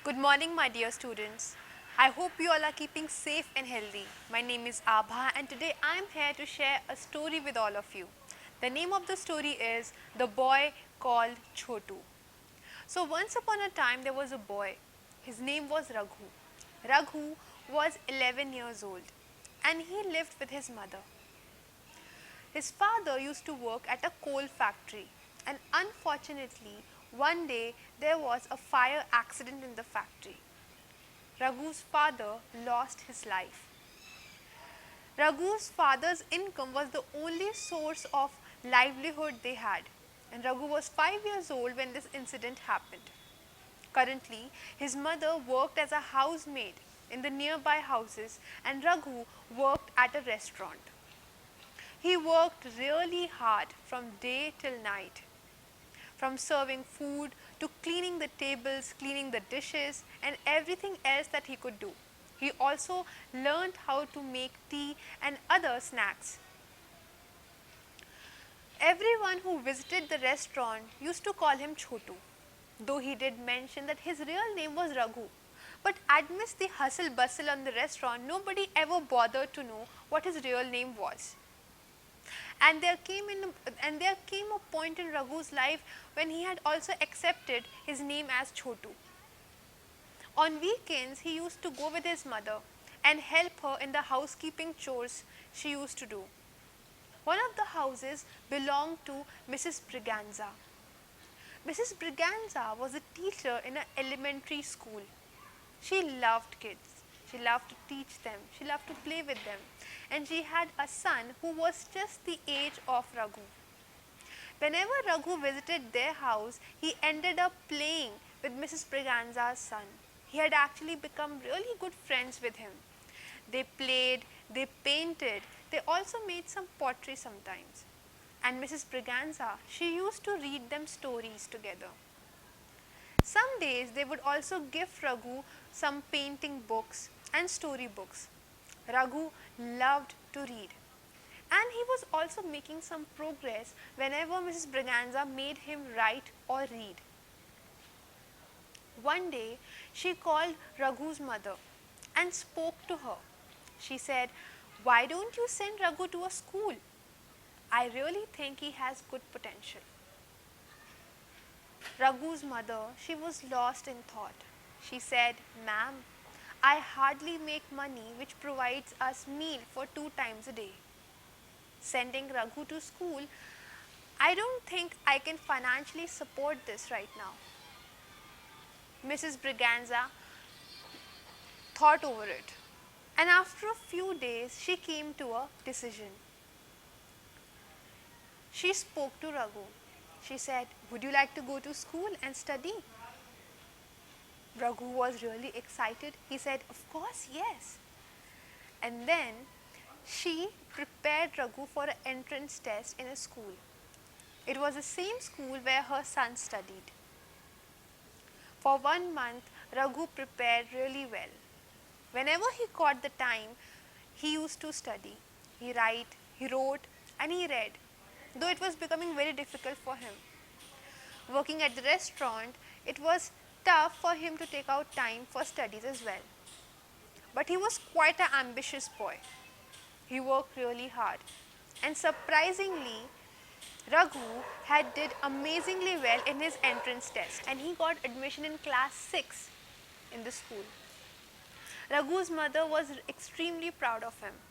Good morning, my dear students. I hope you all are keeping safe and healthy. My name is Abha, and today I am here to share a story with all of you. The name of the story is The Boy Called Chotu. So, once upon a time, there was a boy. His name was Raghu. Raghu was 11 years old and he lived with his mother. His father used to work at a coal factory, and unfortunately, one day there was a fire accident in the factory. Raghu's father lost his life. Raghu's father's income was the only source of livelihood they had, and Raghu was 5 years old when this incident happened. Currently, his mother worked as a housemaid in the nearby houses, and Raghu worked at a restaurant. He worked really hard from day till night, from serving food to cleaning the tables, cleaning the dishes, and everything else that he could do. He also learned how to make tea and other snacks. Everyone who visited the restaurant used to call him Chotu, though he did mention that his real name was Raghu. But amidst the hustle bustle on the restaurant, nobody ever bothered to know what his real name was. And there came a point in Raghu's life when he had also accepted his name as Chotu. On weekends, he used to go with his mother and help her in the housekeeping chores she used to do. One of the houses belonged to Mrs. Briganza. Mrs. Briganza was a teacher in an elementary school. She loved kids. She loved to teach them. She loved to play with them. And she had a son who was just the age of Raghu. Whenever Raghu visited their house, he ended up playing with Mrs. Briganza's son. He had actually become really good friends with him. They played, they painted, they also made some pottery sometimes. And Mrs. Briganza, she used to read them stories together. Some days they would also gift Raghu some painting books and story books. Raghu loved to read, and he was also making some progress whenever Mrs. Briganza made him write or read. One day she called Raghu's mother and spoke to her. She said, "Why don't you send Raghu to a school? I really think he has good potential." Raghu's mother, she was lost in thought. She said, "Ma'am, I hardly make money which provides us meal for 2 times a day. Sending Raghu to school, I don't think I can financially support this right now." Mrs. Briganza thought over it, and after a few days she came to a decision. She spoke to Raghu. She said, "Would you like to go to school and study?" Raghu was really excited. He said, "Of course, yes." And then she prepared Raghu for an entrance test in a school. It was the same school where her son studied. For 1 month, Raghu prepared really well. Whenever he got the time, he used to study. He wrote, and he read, though it was becoming very difficult for him. Working at the restaurant, it was tough for him to take out time for studies as well. But he was quite an ambitious boy. He worked really hard. And surprisingly, Raghu had did amazingly well in his entrance test, and he got admission in class 6 in the school. Raghu's mother was extremely proud of him.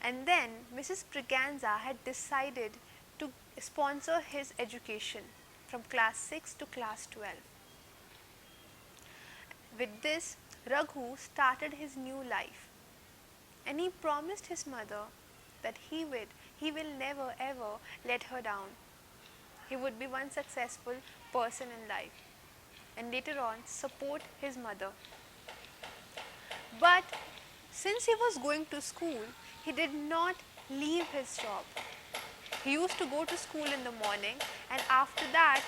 And then Mrs. Briganza had decided to sponsor his education from class 6 to class 12. With this, Raghu started his new life, and he promised his mother that he will never ever let her down. He would be one successful person in life and later on support his mother. But since he was going to school, he did not leave his job. He used to go to school in the morning, and after that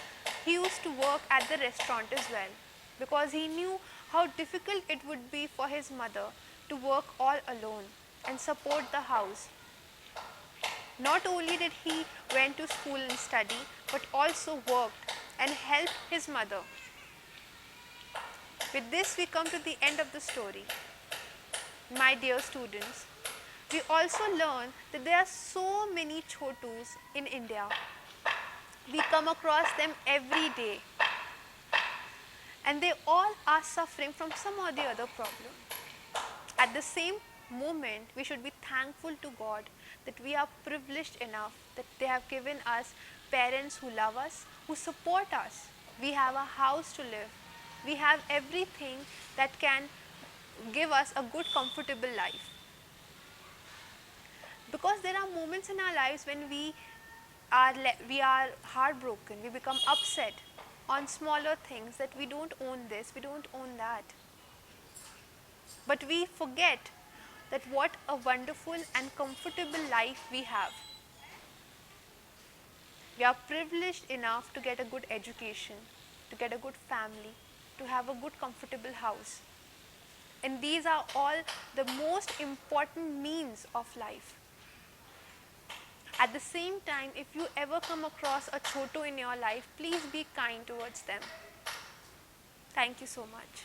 he used to work at the restaurant as well, because he knew how difficult it would be for his mother to work all alone and support the house. Not only did he went to school and study, but also worked and helped his mother. With this, we come to the end of the story. My dear students, we also learn that there are so many Chotus in India. We come across them every day, and they all are suffering from some or the other problem. At the same moment, we should be thankful to God that we are privileged enough that they have given us parents who love us, who support us. We have a house to live. We have everything that can give us a good, comfortable life. Because there are moments in our lives when we are heartbroken, we become upset on smaller things, that we don't own this, we don't own that. But we forget that what a wonderful and comfortable life we have. We are privileged enough to get a good education, to get a good family, to have a good comfortable house. And these are all the most important means of life. At the same time, if you ever come across a Chotu in your life, please be kind towards them. Thank you so much.